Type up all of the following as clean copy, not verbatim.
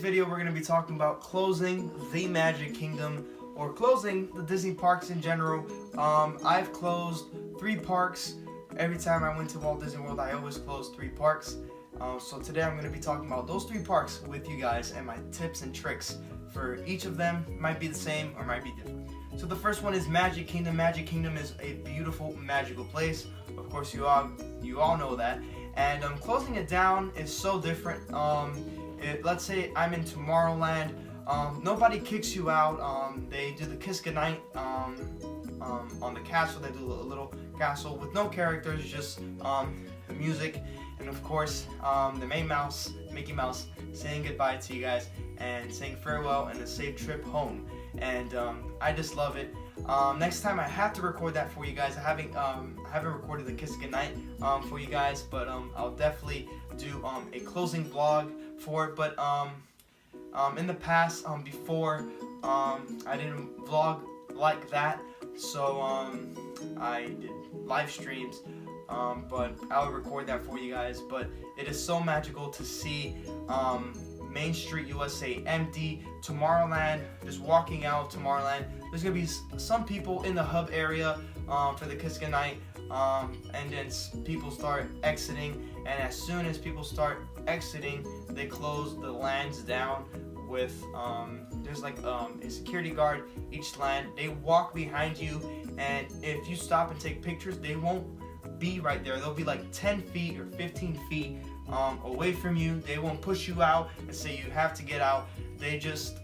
video we're going to be talking about closing the Magic Kingdom, or closing the Disney parks in general. I've closed 3 parks. Every time I went to Walt Disney World, I always closed 3 parks. So today I'm going to be talking about those 3 parks with you guys and my tips and tricks for each of them. Might be the same or might be different. So the first one is Magic Kingdom. Magic Kingdom is a beautiful, magical place. Of course, you all know that. And closing it down is so different. Let's say I'm in Tomorrowland. Nobody kicks you out. They do the kiss goodnight on the castle. They do a little castle with no characters, just the music, and of course the Mickey Mouse, saying goodbye to you guys and saying farewell and a safe trip home. And I just love it. Next time I have to record that for you guys. I haven't recorded the kiss goodnight for you guys, but I'll definitely do a closing vlog for it. But in the past, before, I didn't vlog like that, so I did live streams, but I'll record that for you guys. But it is so magical to see Main Street USA empty, Tomorrowland, just walking out of Tomorrowland. There's gonna be some people in the hub area for the kiss goodnight, and then people start exiting, and as soon as people start exiting, they close the lands down with there's like a security guard each land. They walk behind you, and if you stop and take pictures, they won't be right there. They'll be like 10 feet or 15 feet away from you. They won't push you out and say you have to get out. They just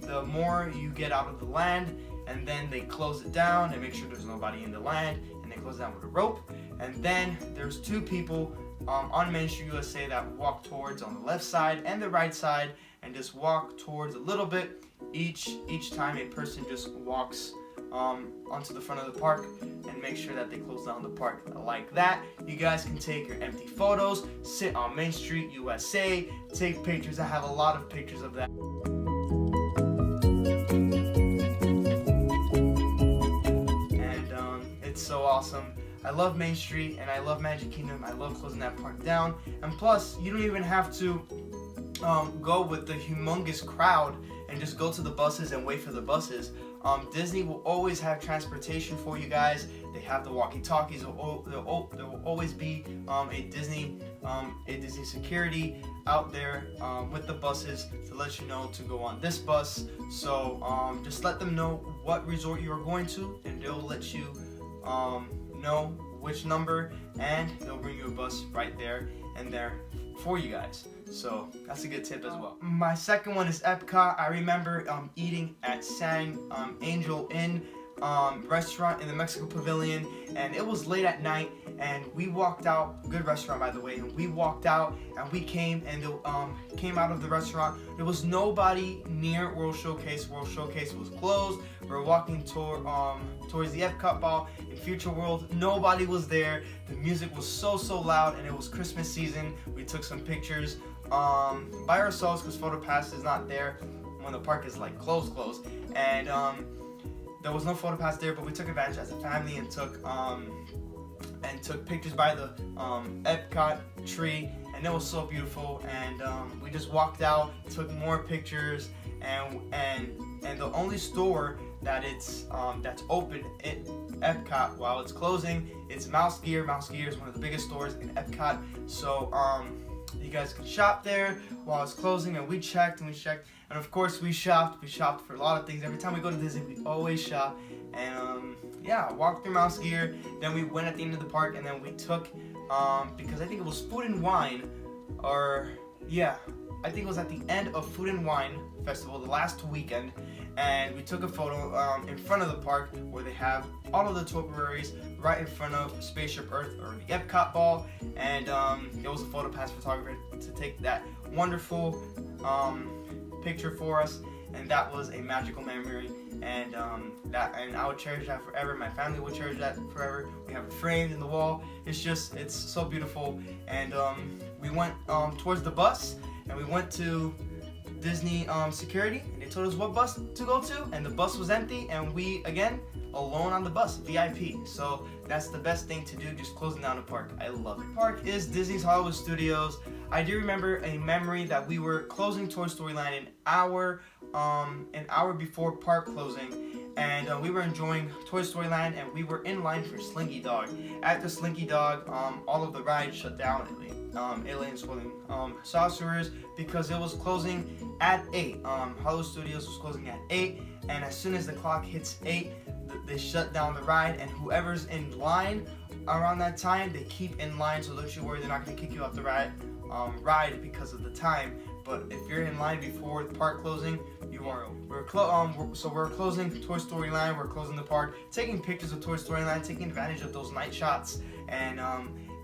the more you get out of the land, and then they close it down and make sure there's nobody in the land, and they close it down with a rope. And then there's 2 people on Main Street USA that walk towards on the left side and the right side, and just walk towards a little bit each time a person just walks onto the front of the park, and make sure that they close down the park. Like that, you guys can take your empty photos, sit on Main Street USA, take pictures. I have a lot of pictures of that. And it's so awesome. I love Main Street and I love Magic Kingdom. I love closing that park down. And plus, you don't even have to go with the humongous crowd and just go to the buses and wait for the buses. Disney will always have transportation for you guys. They have the walkie-talkies. There will always be a Disney security out there with the buses to let you know to go on this bus. So just let them know what resort you are going to, and they'll let you know which number, and they'll bring you a bus right there and there for you guys. So that's a good tip as well. My second one is Epcot. I remember eating at San Angel Inn restaurant in the Mexico Pavilion, and it was late at night, and we walked out. Good restaurant, by the way. And we walked out, and we came out of the restaurant. There was nobody near World Showcase. World Showcase was closed. We were walking towards the Epcot ball in Future World. Nobody was there. The music was so loud, and it was Christmas season. We took some pictures by ourselves because PhotoPass is not there when the park is like closed, and there was no PhotoPass there, but we took advantage as a family and took pictures by the Epcot tree, and it was so beautiful. And we just walked out, took more pictures, and the only store that that's open at Epcot while it's closing, it's Mouse Gear. Mouse Gear is one of the biggest stores in Epcot, so you guys can shop there while it's closing. And we checked, and of course we shopped for a lot of things. Every time we go to Disney, we always shop. And yeah, walked through Mouse Gear. Then we went at the end of the park, and then we took because I think it was Food and Wine, or yeah, I think it was at the end of Food and Wine Festival, the last weekend, and we took a photo in front of the park where they have all of the topiaries right in front of Spaceship Earth, or the Epcot ball. And there was a PhotoPass photographer to take that wonderful picture for us, and that was a magical memory. And I would cherish that forever. My family would cherish that forever. We have it framed in the wall. It's so beautiful. And we went towards the bus, and we went to Disney security, and they told us what bus to go to, and the bus was empty, and we again alone on the bus, VIP. So that's the best thing to do, just closing down a park. I love it. Park is Disney's Hollywood Studios. I do remember a memory that we were closing Toy Story Land an hour before park closing, and we were enjoying Toy Story Land, and we were in line for Slinky Dog. At the Slinky Dog, all of the rides shut down. Aliens, Holding Sorcerers, because it was closing at 8. Hollywood Studios was closing at 8, and as soon as the clock hits 8, they shut down the ride, and whoever's in line around that time, they keep in line, so don't you worry, they're not going to kick you off the ride because of the time. But if you're in line before the park closing, you are. We're closing Toy Story Land. We're closing the park, taking pictures of Toy Story Land, taking advantage of those night shots. And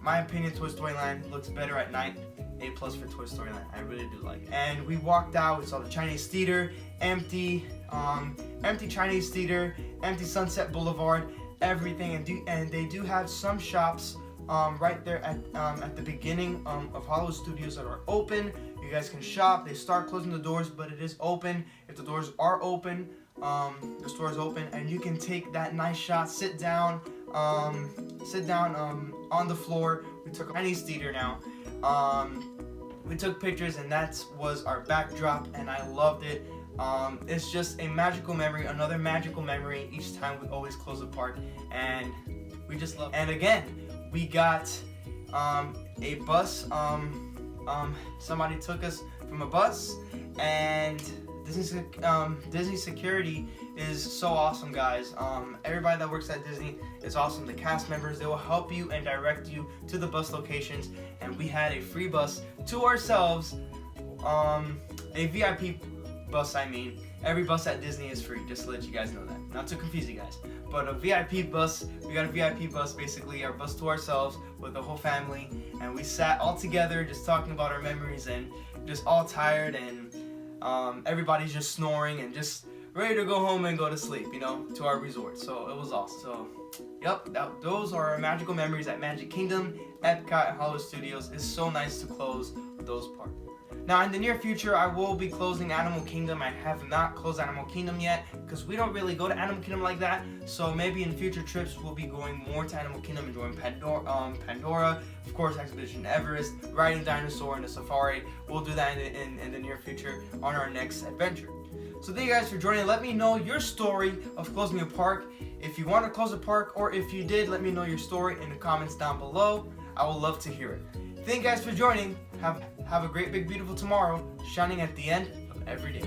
my opinion, Toy Story Land looks better at night. A+ for Toy Story Land. I really do like it. And we walked out. We saw the Chinese theater, empty Chinese theater, empty Sunset Boulevard, everything. And they do have some shops right there at the beginning of Hollywood Studios that are open. You guys can shop. They start closing the doors, but it is open. If the doors are open, the store is open, and you can take that nice shot. Sit down on the floor. We took a Chinese theater now. We took pictures, and that was our backdrop, and I loved it. It's just a magical memory, another magical memory each time we always close the park, and we just love it. And again, we got a bus. Somebody took us from a bus, and Disney security is so awesome, guys. Everybody that works at Disney is awesome. The cast members, they will help you and direct you to the bus locations, and we had a free bus to ourselves, a VIP bus. I mean, every bus at Disney is free, just to let you guys know that. Not to confuse you guys, but a VIP bus. We got a VIP bus, basically our bus to ourselves with the whole family, and we sat all together just talking about our memories, and just all tired, and everybody's just snoring and just ready to go home and go to sleep, to our resort. So it was awesome. So, yep, those are our magical memories at Magic Kingdom, Epcot, and Hollywood Studios. It's so nice to close those parks. Now, in the near future, I will be closing Animal Kingdom. I have not closed Animal Kingdom yet because we don't really go to Animal Kingdom like that. So maybe in future trips, we'll be going more to Animal Kingdom, enjoying Pandora, of course, Expedition Everest, riding dinosaur in the safari. We'll do that in the near future on our next adventure. So thank you guys for joining. Let me know your story of closing a park. If you want to close a park, or if you did, let me know your story in the comments down below. I would love to hear it. Thank you guys for joining. Have a great, big, beautiful tomorrow, shining at the end of every day.